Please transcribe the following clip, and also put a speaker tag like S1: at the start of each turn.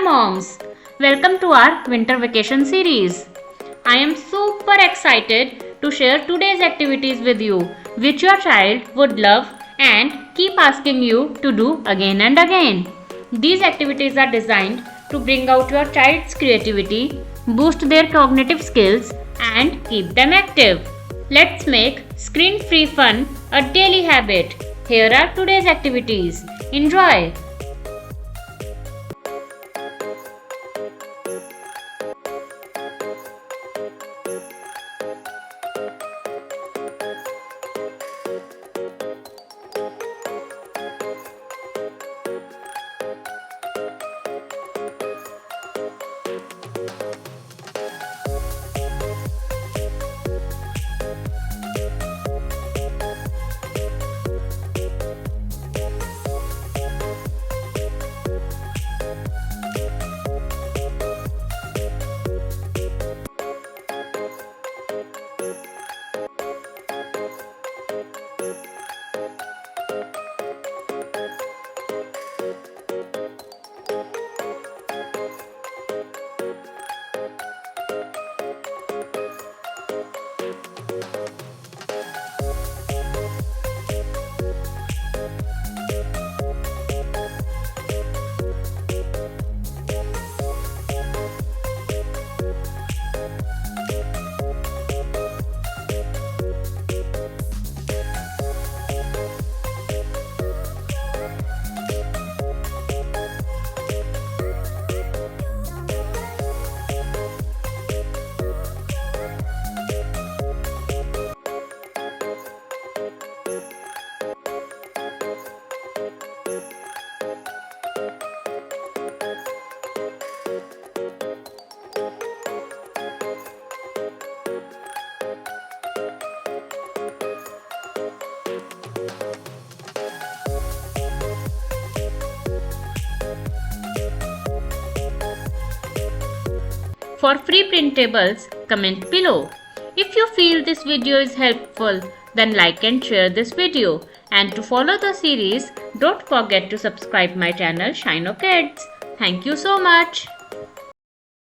S1: moms! Welcome to our winter vacation series. I am super excited to share today's activities with you, which your child would love and keep asking you to do again and again. These activities are designed to bring out your child's creativity, boost their cognitive skills, and keep them active. Let's make screen-free fun a daily habit. Here are today's activities. Enjoy! For free printables, comment below. If you feel this video is helpful, then like and share this video. And to follow the series, don't forget to subscribe my channel Shino Kids. Thank you so much.